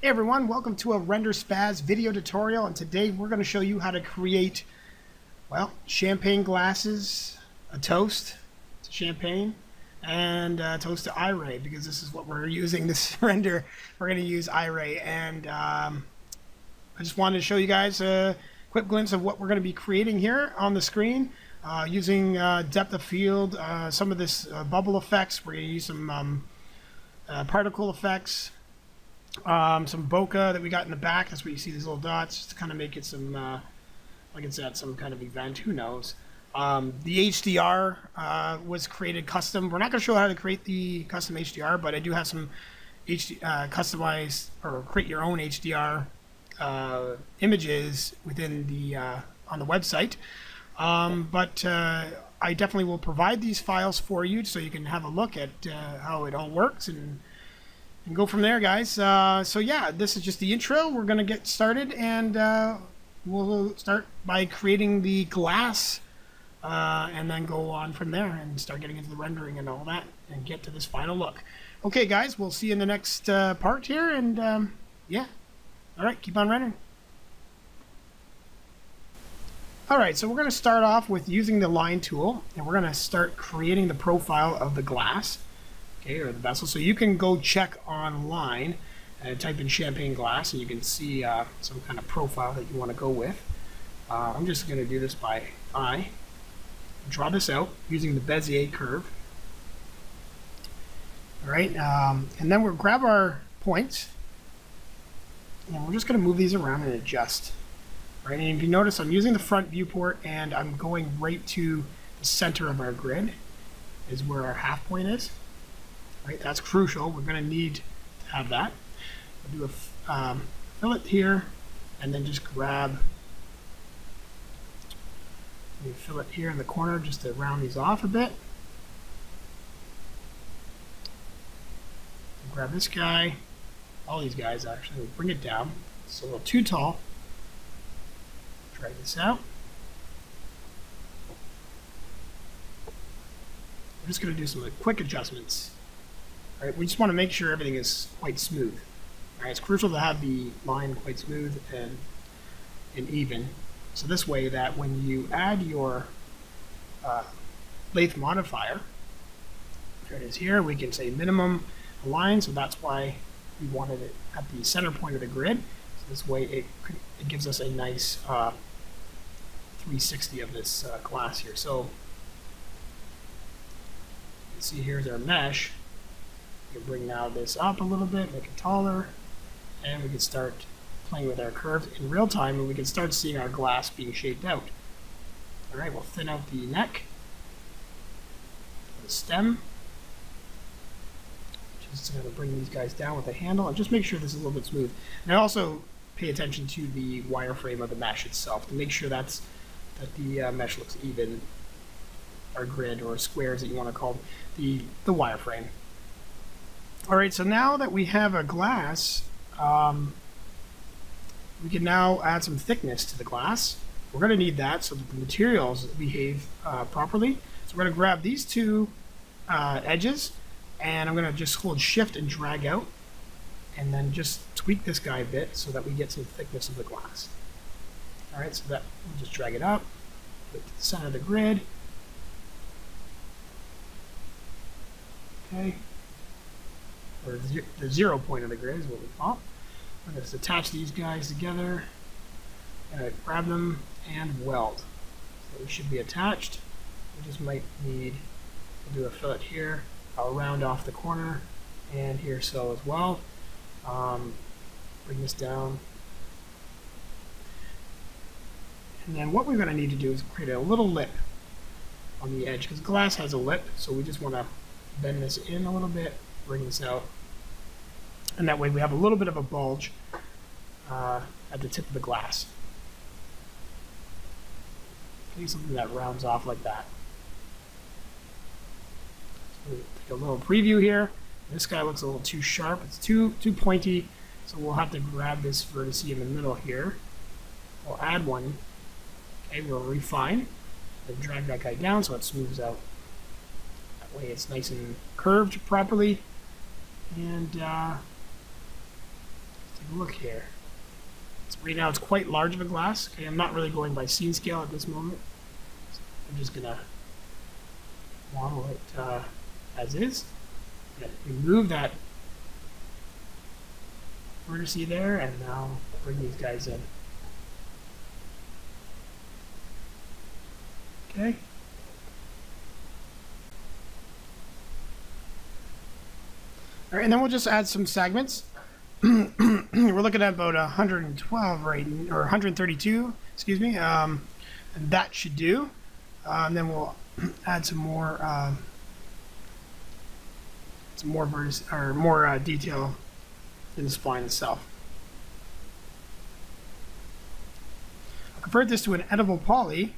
Hey everyone, welcome to a Render Spaz video tutorial, and today we're going to show you how to create, well, champagne glasses, a toast to champagne, and a toast to IRAY, because this is what we're using this render. We're going to use IRAY, and I just wanted to show you guys a quick glimpse of what we're going to be creating here on the screen, using depth of field, some of this bubble effects. We're going to use some particle effects. Some bokeh that we got in the back. That's where you see these little dots, just to kind of make it some, like it's at some kind of event. Who knows? The HDR was created custom. We're not going to show how to create the custom HDR, but I do have some customized or create your own HDR images within the on the website. But I definitely will provide these files for you so you can have a look at how it all works and go from there, guys. So yeah, this is just the intro. We're gonna get started, and we'll start by creating the glass, and then go on from there and start getting into the rendering and all that, and get to this final look. Okay, guys, we'll see you in the next part here, and yeah. All right, keep on rendering. All right, so we're gonna start off with using the line tool, and we're gonna start creating the profile of the glass. Okay, or the vessel. So you can go check online and type in champagne glass, and you can see some kind of profile that you want to go with. I'm just going to do this by eye. Draw this out using the Bezier curve. All right, and then we'll grab our points, and we're just going to move these around and adjust. All right, and if you notice, I'm using the front viewport, and I'm going right to the center of our grid, is where our half point is. Right, that's crucial. We're going to need to have that. We'll do a fillet here, and then just grab the fillet here in the corner just to round these off a bit. We'll grab this guy, all these guys actually. We'll bring it down. It's a little too tall. Drag this out. We're just going to do some quick adjustments. All right, we just want to make sure everything is quite smooth. All right, it's crucial to have the line quite smooth and even. So this way that when you add your lathe modifier, there it is here, we can say minimum align, so that's why we wanted it at the center point of the grid. So this way it gives us a nice 360 of this glass here. So you can see here's our mesh. We can bring now this up a little bit, make it taller, and we can start playing with our curves in real time, and we can start seeing our glass being shaped out. All right, we'll thin out the neck, the stem. Just going to bring these guys down with the handle, and just make sure this is a little bit smooth. And I also pay attention to the wireframe of the mesh itself to make sure that the mesh looks even, or grid, or squares that you want to call the wireframe. All right, so now that we have a glass, we can now add some thickness to the glass. We're going to need that so that the materials behave properly. So we're going to grab these two edges, and I'm going to just hold shift and drag out, and then just tweak this guy a bit so that we get some thickness of the glass. All right, so that we'll just drag it up, put it to the center of the grid. Okay. Or the 0 point of the grid is what we call it. I'm going to just attach these guys together, and grab them and weld. So they should be attached. We just might need to do a fillet here. I'll round off the corner and here so as well. Bring this down. And then what we're going to need to do is create a little lip on the edge, because glass has a lip, so we just want to bend this in a little bit, bring this out, and that way we have a little bit of a bulge at the tip of the glass. Okay, something that rounds off like that. So we'll take a little preview here. This guy looks a little too sharp. It's too pointy, so we'll have to grab this vertice in the middle here. We'll add one. Okay, we'll refine and drag that guy down so it smooths out. That way it's nice and curved properly. And take a look here. Right now it's quite large of a glass. Okay, I'm not really going by scene scale at this moment. So I'm just gonna model it as is. Remove that vertice there, and now bring these guys in. Okay. All right, and then we'll just add some segments. We're looking at about 112 right, or 132, excuse me, and that should do. And then we'll add some more vertice, or more detail in the spline itself. I'll convert this to an editable poly,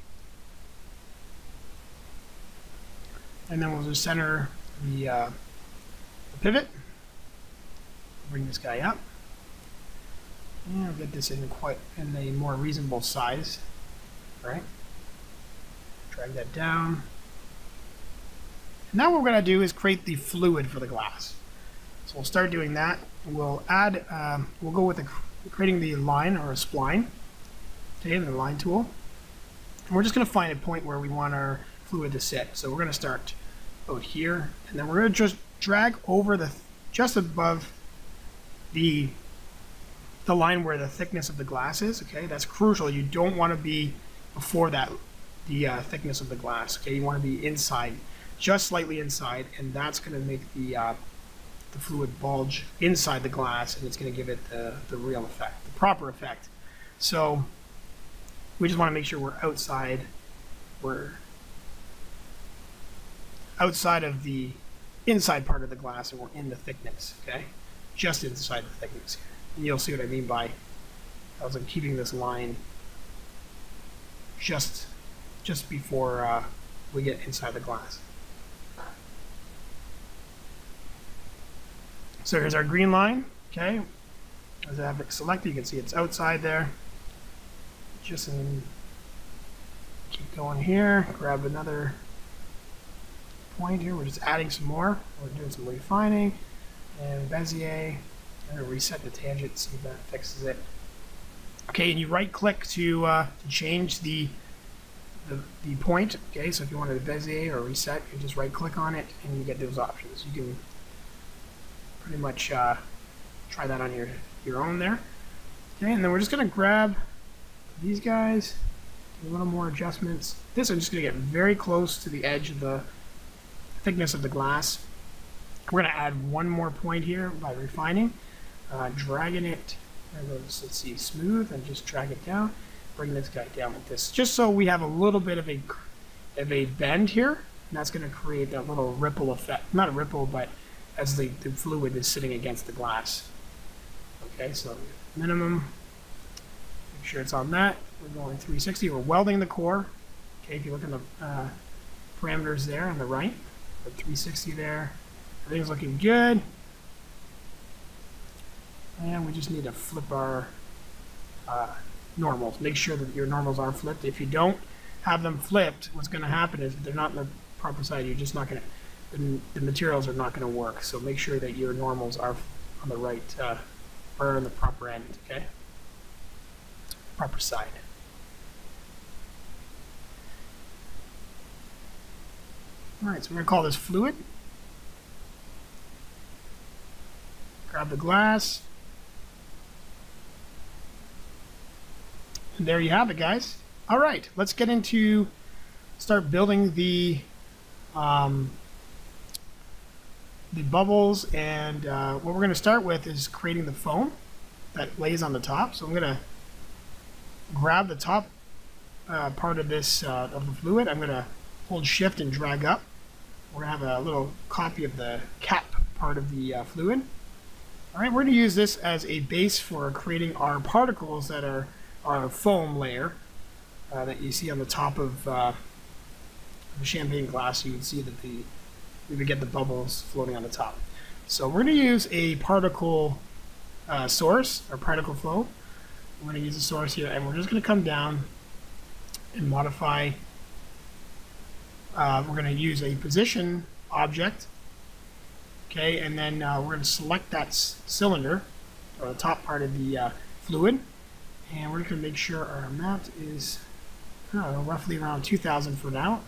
and then we'll just center the pivot. Bring this guy up, and I'll get this in a more reasonable size. Right? Drag that down. And now what we're going to do is create the fluid for the glass. So we'll start doing that. We'll add. We'll go with creating the line or a spline. Okay, the line tool. And we're just going to find a point where we want our fluid to sit. So we're going to start out here, and then we're going to just drag over just above the line where the thickness of the glass is. Okay, that's crucial. You don't want to be before that the thickness of the glass. Okay, you want to be inside, just slightly inside, and that's going to make the fluid bulge inside the glass, and it's going to give it the real effect, the proper effect. So we just want to make sure we're outside. We're outside of the inside part of the glass, and we're in the thickness. Okay. Just inside the thickness here. And you'll see what I mean by as I'm keeping this line just before we get inside the glass. So here's our green line. Okay, as I have it selected, you can see it's outside there. Just keep going here. Grab another point here. We're just adding some more. We're doing some refining. And Bezier, I'm going to reset the tangent, see if that fixes it. Okay, and you right click to change the point. Okay, so if you wanted to Bezier or reset, you just right click on it and you get those options. You can pretty much try that on your own there. Okay, and then we're just going to grab these guys, do a little more adjustments. This I'm just going to get very close to the edge of the thickness of the glass. We're going to add one more point here by refining, dragging it, let's see, smooth, and just drag it down, bring this guy down with this, just so we have a little bit of a bend here, and that's going to create that little ripple effect, not a ripple, but as the fluid is sitting against the glass. Okay, so minimum, make sure it's on that. We're going 360, we're welding the core. Okay, if you look at the parameters there on the right, put 360 there. Everything's looking good. And we just need to flip our normals. Make sure that your normals are flipped. If you don't have them flipped, what's going to happen is if they're not in the proper side, you're just not going to, the materials are not going to work. So make sure that your normals are on the right, or on the proper end, okay? Proper side. All right, so we're going to call this fluid. Grab the glass. And there you have it, guys. All right, let's get into start building the bubbles, and what we're going to start with is creating the foam that lays on the top. So I'm going to grab the top part of this of the fluid. I'm going to hold shift and drag up. We're going to have a little copy of the cap part of the fluid. All right, we're going to use this as a base for creating our particles that are our foam layer that you see on the top of the champagne glass. You would see that we would get the bubbles floating on the top. So we're going to use a particle source, or particle flow. We're going to use a source here, and we're just going to come down and modify. We're going to use a position object. Okay, and then we're going to select that cylinder, or the top part of the fluid. And we're going to make sure our amount is, I don't know, roughly around 2,000 for now.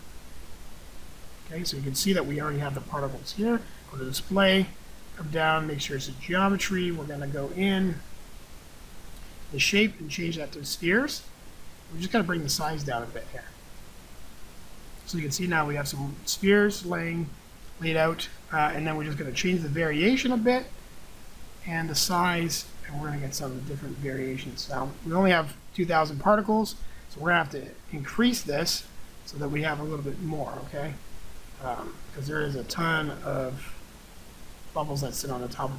Okay, so you can see that we already have the particles here. Go to display, come down, make sure it's a geometry. We're going to go in the shape and change that to spheres. We're just going to bring the size down a bit here. So you can see now we have some spheres laid out, and then we're just going to change the variation a bit and the size, and we're going to get some different variations. Now we only have 2,000 particles, so we're going to have to increase this so that we have a little bit more, okay? Because there is a ton of bubbles that sit on the top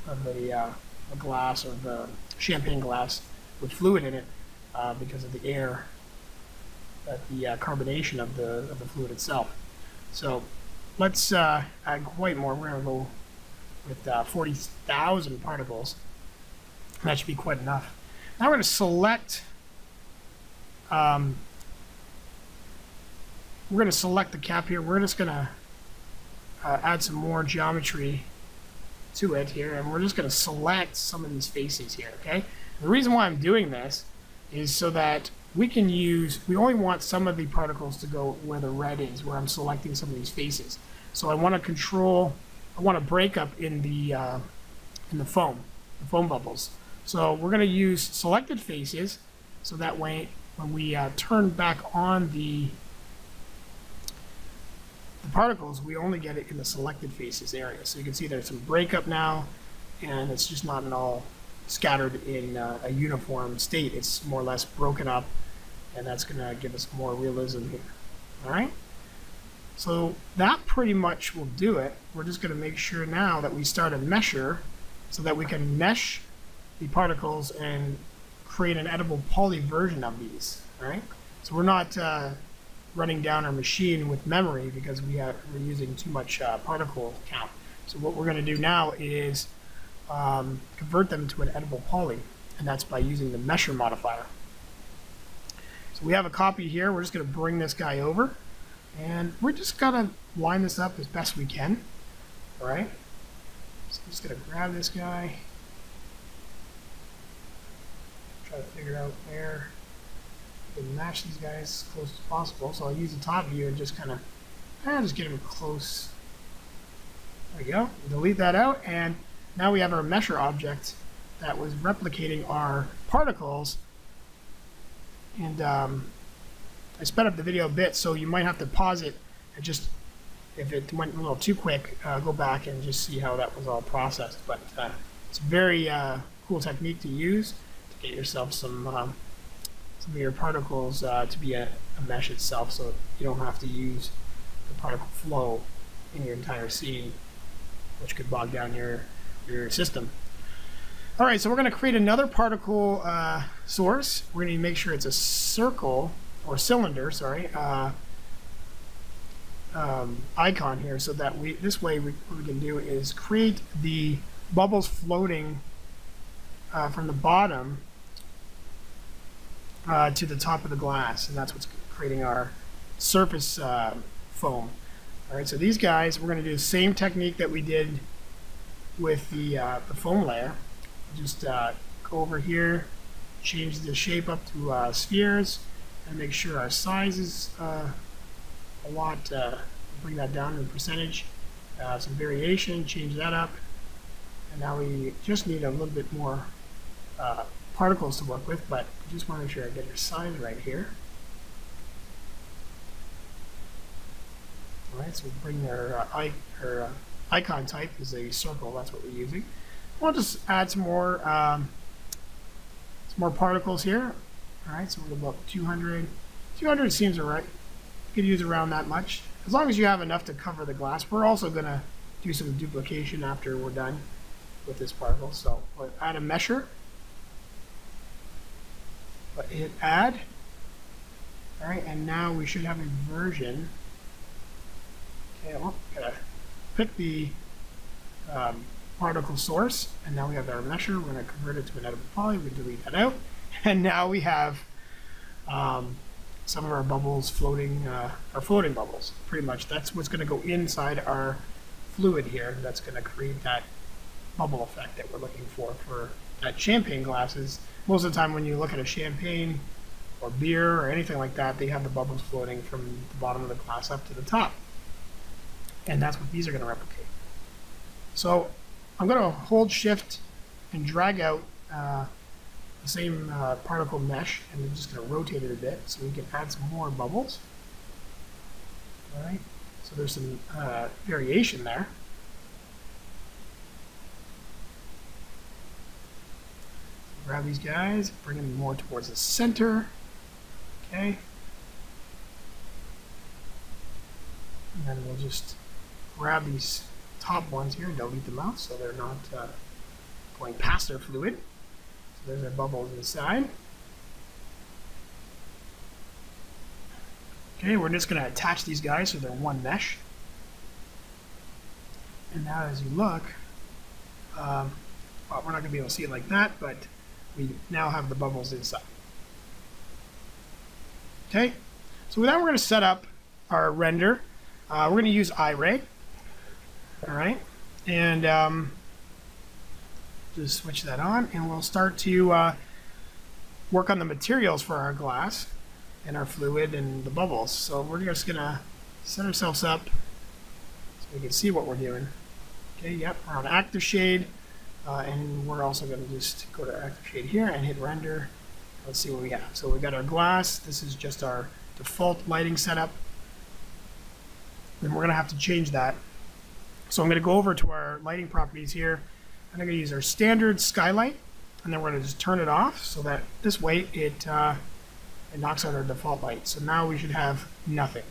of a glass, or the champagne glass with fluid in it, because of the air, the carbonation of the fluid itself. So let's add quite more. We're going to go with 40,000 particles. That should be quite enough. Now we're going to select. We're going to select the cap here. We're just going to add some more geometry to it here, and we're just going to select some of these faces here, okay? The reason why I'm doing this is so that we can use, we only want some of the particles to go where the red is, where I'm selecting some of these faces. So I want to control, I want to break up in the foam bubbles. So we're going to use selected faces, so that way when we turn back on the particles, we only get it in the selected faces area. So you can see there's some breakup now, and it's just not at all scattered in a uniform state. It's more or less broken up, and that's going to give us more realism here. All right? So that pretty much will do it. We're just going to make sure now that we start a mesher so that we can mesh the particles and create an edible poly version of these. All right? So we're not running down our machine with memory because we're using too much particle count. So what we're going to do now is convert them to an edible poly, and that's by using the mesher modifier. So we have a copy here. We're just going to bring this guy over, and we're just going to line this up as best we can. All right. So I'm just going to grab this guy, try to figure out where we can match these guys as close as possible. So I'll use the top view and just kind of just get them close. There we go. Delete that out, and now we have our mesher object that was replicating our particles. And I sped up the video a bit, so you might have to pause it and just, if it went a little too quick, go back and just see how that was all processed. But it's a very cool technique to use to get yourself some of your particles to be a mesh itself, so you don't have to use the particle flow in your entire scene, which could bog down your system. All right, so we're going to create another particle source. We're going to make sure it's a circle or cylinder, sorry, icon here, so that this way what we can do is create the bubbles floating from the bottom to the top of the glass, and that's what's creating our surface foam. All right, so these guys, we're going to do the same technique that we did with the foam layer. Just go over here, change the shape up to spheres, and make sure our size is a lot, bring that down in percentage, some variation, change that up, and now we just need a little bit more particles to work with, but I just want to make sure I get your size right here. All right, so we bring our icon type is a circle. That's what we're using. We'll just add some more particles here. All right, so we're about 200. 200 seems alright. You could use around that much, as long as you have enough to cover the glass. We're also going to do some duplication after we're done with this particle. So we'll add a mesher. But hit add. All right, and now we should have a version. Okay, well, gotta pick the particle source, and now we have our mesher. We're going to convert it to an edible poly. We delete that out, and now we have some of our bubbles floating, our floating bubbles. Pretty much, that's what's going to go inside our fluid here. That's going to create that bubble effect that we're looking for at champagne glasses, most of the time when you look at a champagne or beer or anything like that, they have the bubbles floating from the bottom of the glass up to the top. And that's what these are going to replicate. So I'm going to hold shift and drag out the same particle mesh, and I'm just going to rotate it a bit so we can add some more bubbles. All right, so there's some variation there. Grab these guys, bring them more towards the center. Okay. And then we'll just grab these top ones here and delete them out so they're not going past their fluid. So there's our bubbles inside. Okay, we're just going to attach these guys so they're one mesh. And now as you look, well, we're not going to be able to see it like that, but we now have the bubbles inside. Okay, so now we're going to set up our render. We're going to use IRAY. All right, and just switch that on, and we'll start to work on the materials for our glass and our fluid and the bubbles. So we're just going to set ourselves up so we can see what we're doing. Okay, yep, we're on active shade, and we're also going to just go to active shade here and hit render. Let's see what we have. So we got our glass. This is just our default lighting setup. Then we're going to have to change that. So I'm going to go over to our lighting properties here, and I'm going to use our standard skylight, and then we're going to just turn it off so that this way it knocks out our default light. So now we should have nothing.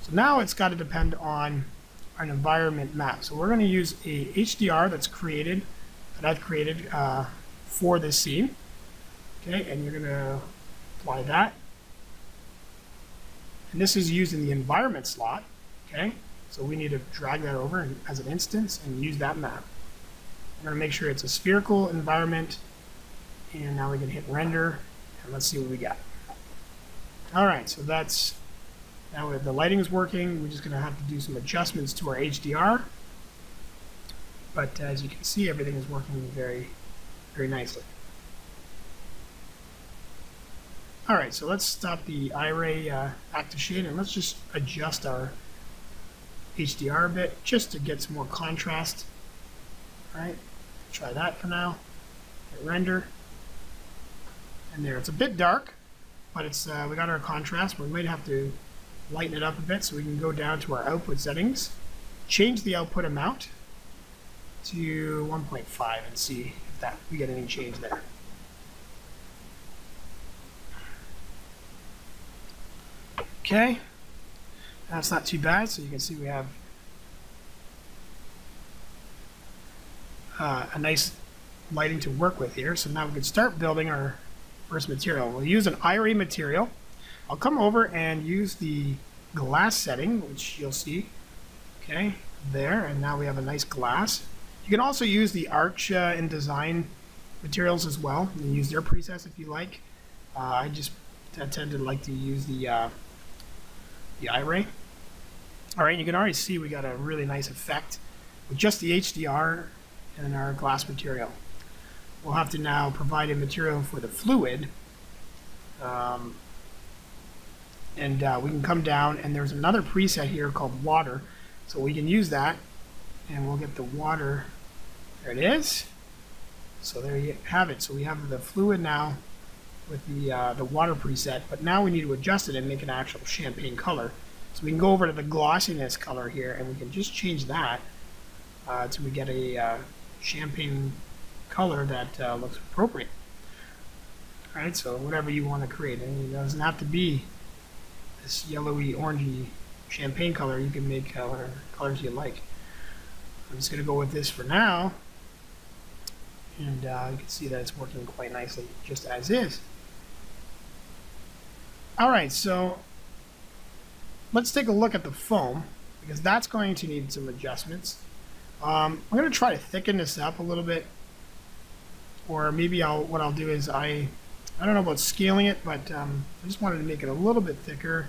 So now it's got to depend on an environment map. So we're going to use a HDR that I've created for this scene. Okay, and you're going to apply that. And this is used in the environment slot. Okay, so we need to drag that over as an instance and use that map. We're going to make sure it's a spherical environment. And now we can hit render, and let's see what we got. All right, so that's, now that the lighting is working, we're just going to have to do some adjustments to our HDR. But as you can see, everything is working very, very nicely. All right, so let's stop the IRAY active shade, and let's just adjust our HDR a bit just to get some more contrast. All right, try that for now. Hit render, and there, it's a bit dark, but it's we got our contrast. We might have to lighten it up a bit, so we can go down to our output settings, change the output amount to 1.5, and see if we get any change there. Okay, that's not too bad. So you can see we have a nice lighting to work with here. So now we can start building our first material. We'll use an IRAY material. I'll come over and use the glass setting, which you'll see. Okay, there, and now we have a nice glass. You can also use the Arch and Design materials as well. You can use their presets if you like. I tend to like to use the IRAY. All right, you can already see we got a really nice effect with just the HDR and our glass material. We'll have to now provide a material for the fluid, and we can come down, and there's another preset here called water, so we can use that, and we'll get the water. There it is. So there you have it. So we have the fluid now with the water preset, but now we need to adjust it and make an actual champagne color. So we can go over to the glossiness color here, and we can just change that till we get a champagne color that looks appropriate. All right, so whatever you want to create, and it doesn't have to be this yellowy, orangey champagne color. You can make whatever colors you like. I'm just going to go with this for now, and you can see that it's working quite nicely just as is. Alright, so let's take a look at the foam, because that's going to need some adjustments. I'm going to try to thicken this up a little bit, or maybe what I'll do is I don't know about scaling it, but I just wanted to make it a little bit thicker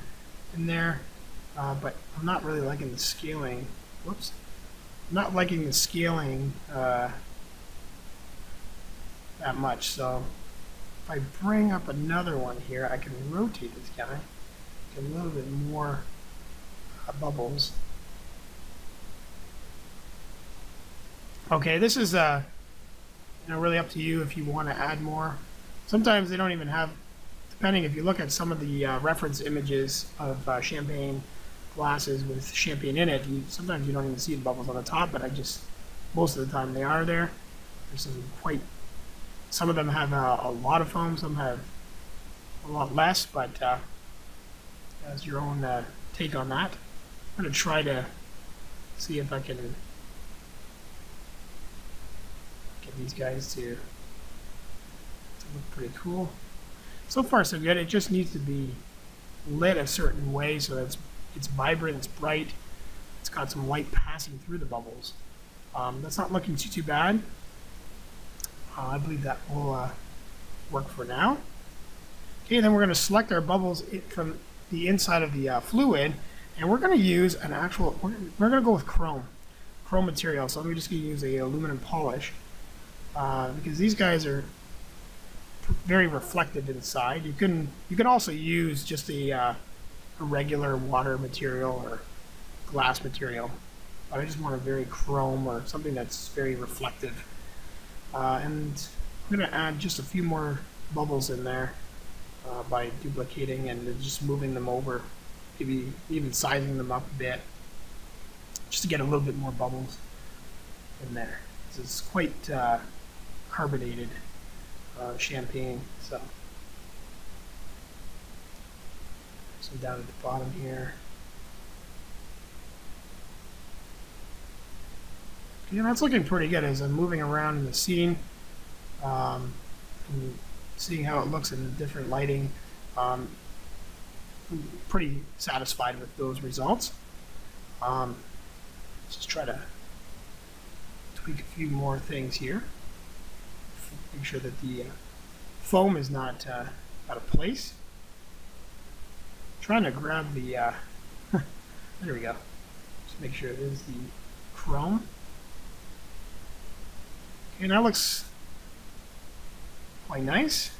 in there, but I'm not really liking the scaling. Whoops. I'm not liking the scaling that much. So if I bring up another one here, I can rotate this guy, get a little bit more bubbles. Okay, this is really up to you if you want to add more. Sometimes they don't even have, depending if you look at some of the reference images of champagne glasses with champagne in it, sometimes you don't even see the bubbles on the top, but most of the time they are there. There's some of them have a lot of foam, some have a lot less, but that's your own take on that. I'm going to try to see if I can get these guys to look pretty cool. So far so good. It just needs to be lit a certain way so that it's vibrant, it's bright, it's got some light passing through the bubbles. That's not looking too bad. I believe that will work for now. Okay, then we're going to select our bubbles from the inside of the fluid, and we're going to use an actual, we're going to go with chrome material. So I'm just going to use a aluminum polish because these guys are very reflective inside. You can also use just a regular water material or glass material, but I just want a very chrome or something that's very reflective. And I'm going to add just a few more bubbles in there by duplicating and just moving them over, maybe even sizing them up a bit, just to get a little bit more bubbles in there. It's quite carbonated champagne. So down at the bottom here. Okay, that's looking pretty good as I'm moving around in the scene and seeing how it looks in the different lighting. I'm pretty satisfied with those results. Just try to tweak a few more things here. Make sure that the foam is not out of place. Trying to grab the there we go. Just make sure it is the chrome. Okay, that looks quite nice.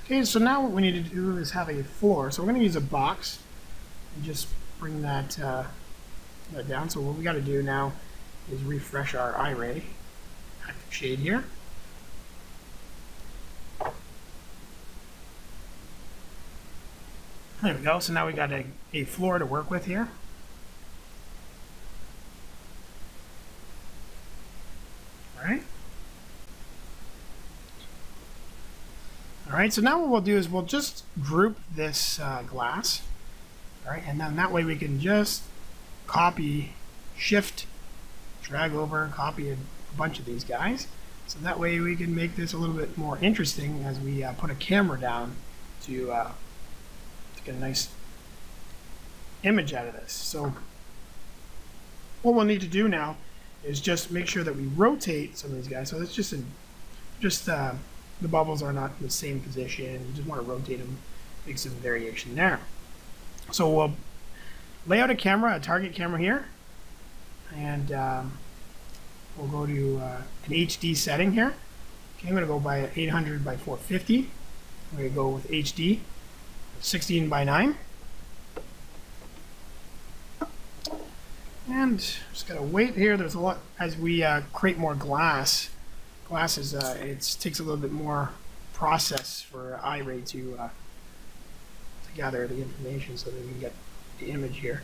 Okay, so now what we need to do is have a floor. So we're going to use a box and just bring that, that down. So what we got to do now is refresh our IRAY active shade here. There we go. So now we got a floor to work with here. All right. All right. So now what we'll do is we'll just group this glass. All right, and then that way we can just copy, shift, drag over, copy a bunch of these guys. So that way we can make this a little bit more interesting as we put a camera down to get a nice image out of this. So what we'll need to do now is just make sure that we rotate some of these guys. So it's just the bubbles are not in the same position. You just want to rotate them, make some variation there. So we'll lay out a camera, a target camera here, and we'll go to an HD setting here. Okay, I'm going to go by 800 by 450. I'm going to go with HD, 16 by 9. And just got to wait here. There's a lot, as we create more glasses, it takes a little bit more process for IRAY to gather the information so that we can get the image here.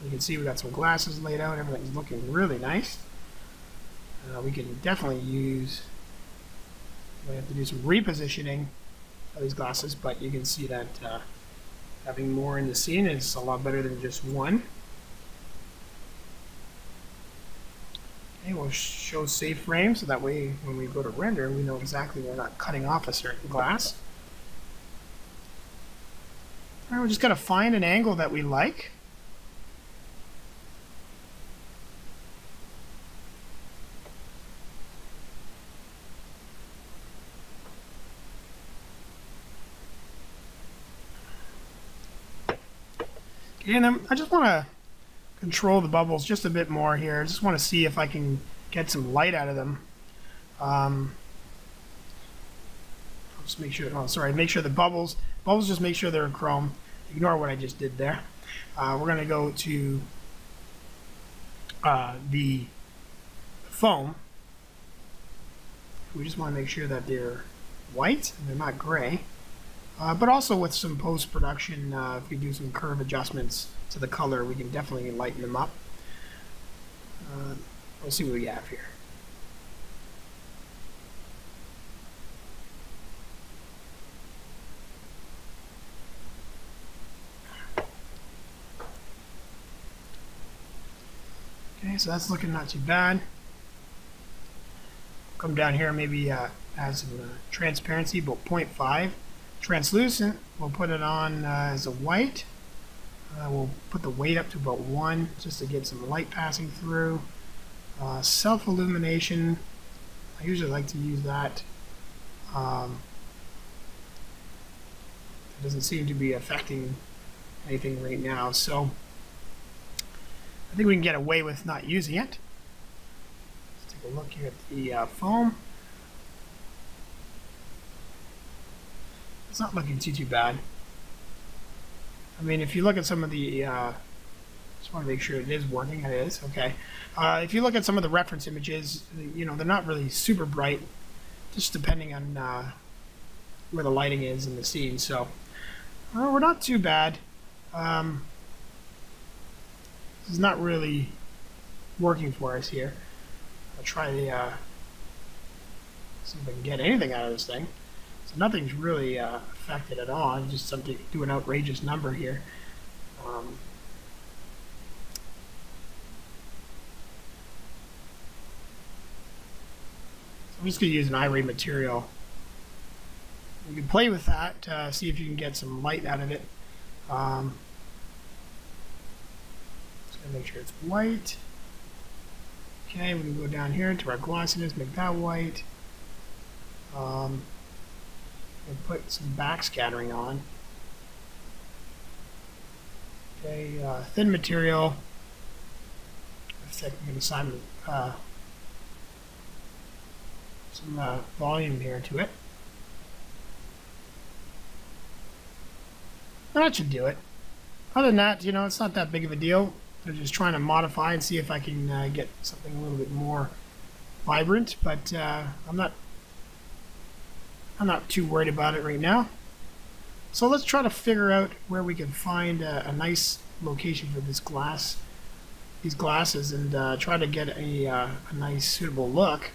You can see we got some glasses laid out. Everything's looking really nice. We can definitely use, we have to do some repositioning of these glasses, but you can see that having more in the scene is a lot better than just one. Okay, we'll show safe frame so that way when we go to render we know exactly we're not cutting off a certain glass. All right, we're just going to find an angle that we like. Okay, and then I just want to control the bubbles just a bit more here. I just want to see if I can get some light out of them. Just make sure, oh sorry, make sure the bubbles just make sure they're in chrome. Ignore what I just did there. We're going to go to the foam. We just want to make sure that they're white and they're not gray. But also with some post-production, if we do some curve adjustments to the color, we can definitely lighten them up. Let's see what we have here. Okay, so that's looking not too bad. Come down here, maybe add some transparency, about 0.5. Translucent, we'll put it on as a white. We'll put the weight up to about 1 just to get some light passing through. Self-illumination, I usually like to use that. It doesn't seem to be affecting anything right now, so I think we can get away with not using it. Let's take a look here at the foam. It's not looking too bad. I mean, if you look at some of the, just want to make sure it is working. It is, okay. If you look at some of the reference images, you know, they're not really super bright, just depending on where the lighting is in the scene. So we're not too bad. This is not really working for us here. I'll try to see if I can get anything out of this thing. So nothing's really affected at all. I'm just something do an outrageous number here. So I'm just going to use an IRAY material. You can play with that, see if you can get some light out of it. Make sure it's white. Okay, we can go down here to our glossiness, make that white. And put some backscattering on. Okay, thin material. Let's take some volume here to it. That should do it. Other than that, you know, it's not that big of a deal. They're just trying to modify and see if I can get something a little bit more vibrant, but I'm not too worried about it right now. So let's try to figure out where we can find a nice location for these glasses, and try to get a nice suitable look.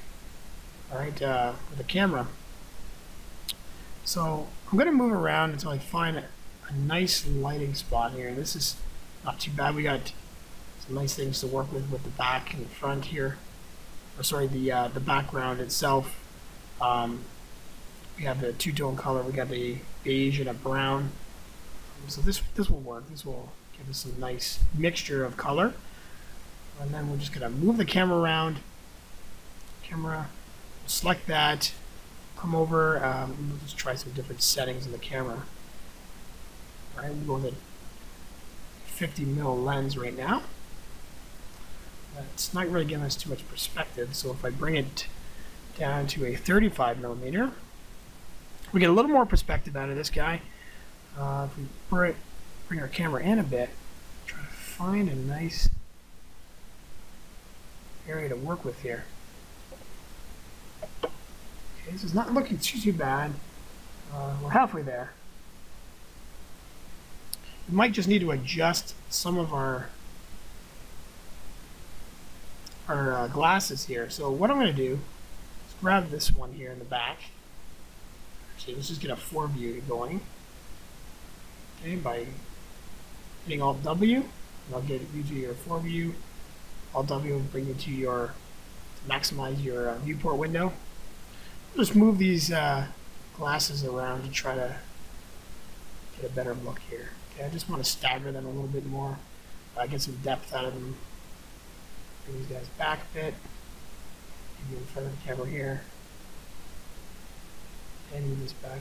All right, with the camera. So I'm going to move around until I find a nice lighting spot here. This is not too bad. We got some nice things to work with the back and the front here. Or sorry, the background itself. We have the two-tone color. We got the beige and a brown. So this will work. This will give us a nice mixture of color. And then we're just going to move the camera around. Camera, select that. Come over. We'll just try some different settings in the camera. All right, we're going to 50mm lens right now. It's not really giving us too much perspective, so if I bring it down to a 35mm, we get a little more perspective out of this guy. If we bring our camera in a bit, try to find a nice area to work with here. Okay, this is not looking too bad. We're halfway there. We might just need to adjust some of our glasses here. So what I'm going to do is grab this one here in the back. Actually, let's just get a 4-view going. Okay, by hitting Alt W, and I'll get you to your 4-view. Alt W will bring you to your, to maximize your viewport window. I'll just move these glasses around to try to get a better look here. Okay, I just want to stagger them a little bit more, get some depth out of them. Bring these guys back a bit. Maybe in front of the camera here. And move this back.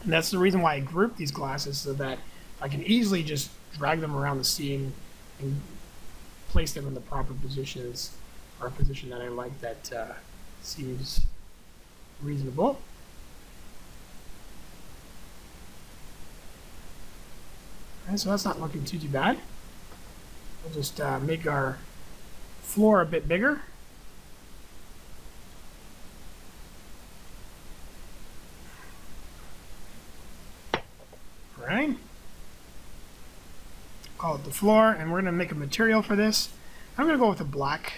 And that's the reason why I group these glasses, so that I can easily just drag them around the scene and place them in the proper positions, or a position that I like that seems reasonable. Alright, so that's not looking too bad. We'll just make our floor a bit bigger. Alright. Call it the floor, and we're going to make a material for this. I'm going to go with a black,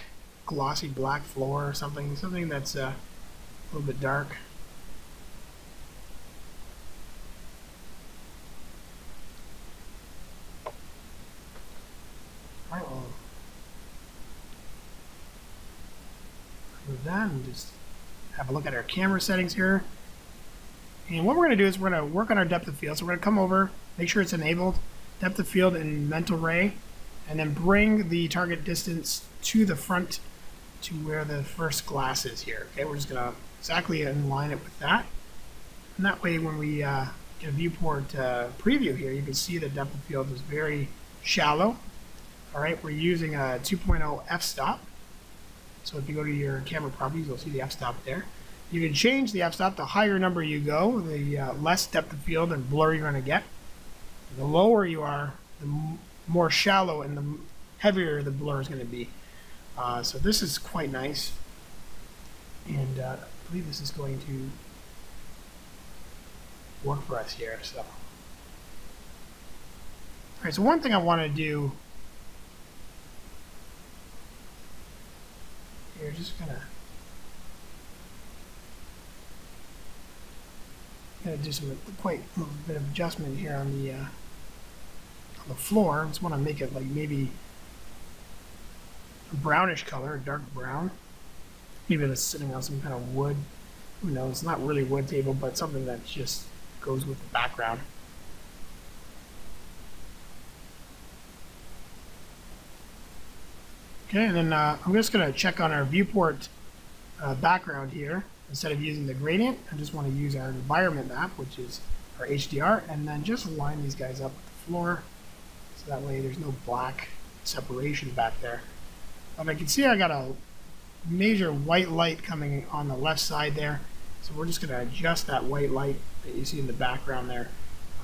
glossy black floor or something that's a little bit dark. Alright, we'll remove that and just have a look at our camera settings here. And what we're going to do is we're going to work on our depth of field. So we're going to come over, make sure it's enabled, depth of field in mental ray, and then bring the target distance to the front to where the first glass is here. Okay, we're just going to exactly align it with that. And that way when we get a viewport preview here, you can see the depth of field is very shallow. Alright, we're using a 2.0 f-stop. So if you go to your camera properties, you'll see the f-stop there. You can change the f-stop. The higher number you go, the less depth of field and blur you're going to get. The lower you are, the more shallow and the heavier the blur is going to be. So this is quite nice. And I believe this is going to work for us here. So, alright, so one thing I want to do here, just gonna do some quite a little bit of adjustment here on the floor. I just want to make it like maybe a brownish color, a dark brown. Maybe it's sitting on some kind of wood. Who knows? It's not really wood table, but something that just goes with the background. Okay, and then I'm just going to check on our viewport background here. Instead of using the gradient, I just want to use our environment map, which is our HDR, and then just line these guys up with the floor, so that way there's no black separation back there. And I can see I got a major white light coming on the left side there, so we're just going to adjust that white light that you see in the background there.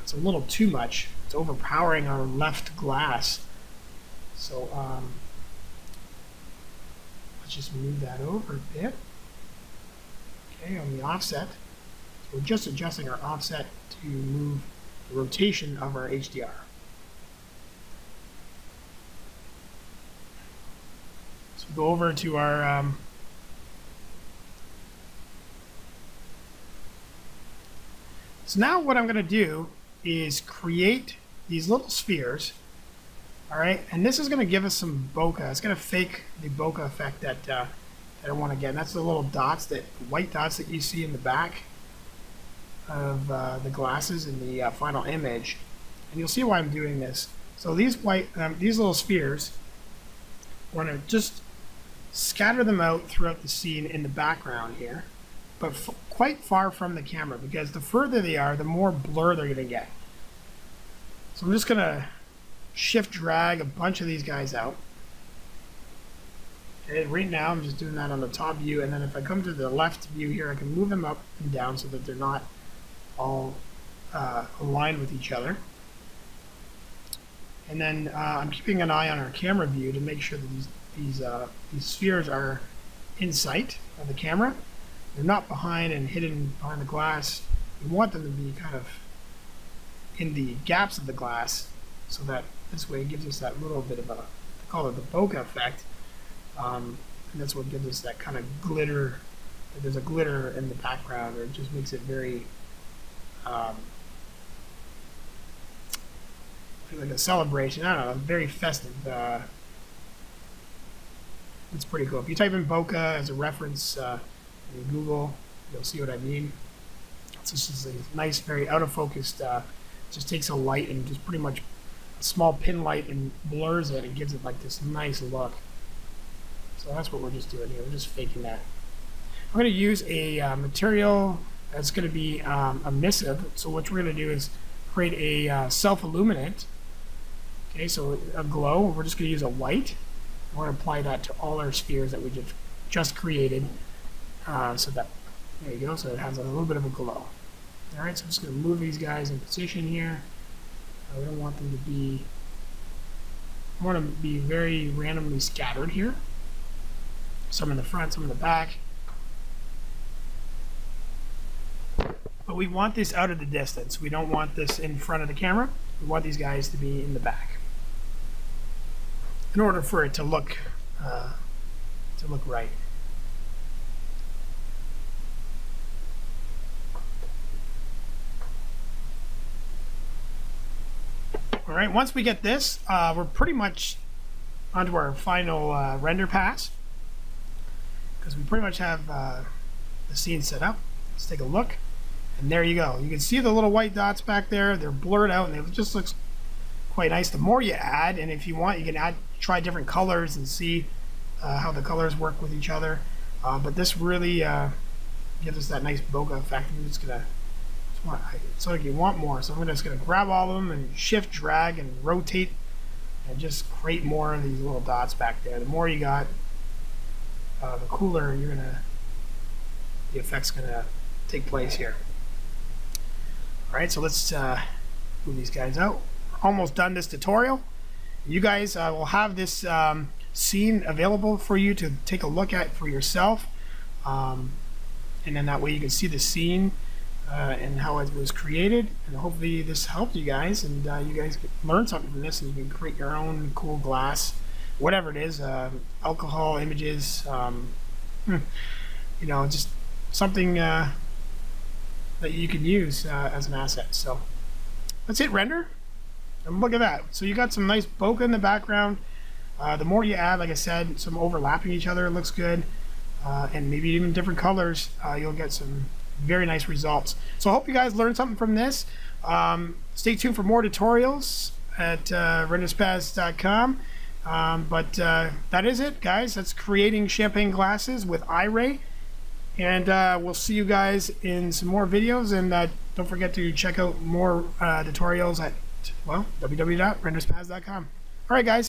It's a little too much. It's overpowering our left glass. So let's just move that over a bit. Okay, on the offset, so we're just adjusting our offset to move the rotation of our HDR. So go over to our so now what I'm going to do is create these little spheres. Alright, and this is going to give us some bokeh. It's going to fake the bokeh effect that I want to get. And that's the little dots, that white dots that you see in the back of the glasses in the final image. And you'll see why I'm doing this. So these these little spheres, we're going to just scatter them out throughout the scene in the background here, but quite far from the camera, because the further they are, the more blur they're going to get. So I'm just going to shift drag a bunch of these guys out. Okay, right now I'm just doing that on the top view, and then if I come to the left view here, I can move them up and down so that they're not all aligned with each other. And then I'm keeping an eye on our camera view to make sure that these spheres are in sight of the camera. They're not behind and hidden behind the glass. We want them to be kind of in the gaps of the glass, so that this way it gives us that little bit of a, I call it the bokeh effect. And that's what gives us that kind of glitter. There's a glitter in the background, or it just makes it very like a celebration. I don't know, very festive. It's pretty cool. If you type in bokeh as a reference in Google, you'll see what I mean. It's just a nice, very out of focus. Just takes a light and just pretty much a small pin light and blurs it and gives it like this nice look. So that's what we're just doing here. We're just faking that. I'm going to use a material that's going to be emissive. So what we're going to do is create a self-illuminant. Okay, so a glow. We're just going to use a white. We're going to apply that to all our spheres that we just created. So that, there you go, so it has a little bit of a glow. Alright, so I'm just going to move these guys in position here. We don't want them to be, I want them to be very randomly scattered here. Some in the front, some in the back. But we want this out of the distance. We don't want this in front of the camera. We want these guys to be in the back, in order for it to look right. All right, once we get this, we're pretty much onto our final render pass, because we pretty much have the scene set up. Let's take a look, and there you go. You can see the little white dots back there. They're blurred out, and it just looks quite nice. The more you add, and if you want, you can try different colors and see how the colors work with each other. But this really gives us that nice bokeh effect. I'm just gonna, so like you want more, so I'm just gonna grab all of them and shift, drag, and rotate, and just create more of these little dots back there. The more you got, the cooler the effect's gonna take place here. All right, so let's move these guys out. Almost done this tutorial. You guys will have this scene available for you to take a look at for yourself, and then that way you can see the scene and how it was created. And hopefully this helped you guys, and you guys learn something from this, and you can create your own cool glass, whatever it is, alcohol images, you know, just something that you can use as an asset. So let's hit render, and look at that. So you got some nice bokeh in the background. The more you add, like I said, some overlapping each other, it looks good, and maybe even different colors, you'll get some very nice results. So I hope you guys learned something from this. Stay tuned for more tutorials at renderspaz.com. But that is it, guys. That's creating champagne glasses with IRAY. And we'll see you guys in some more videos. And don't forget to check out more tutorials at, well, www.renderspaz.com. All right, guys.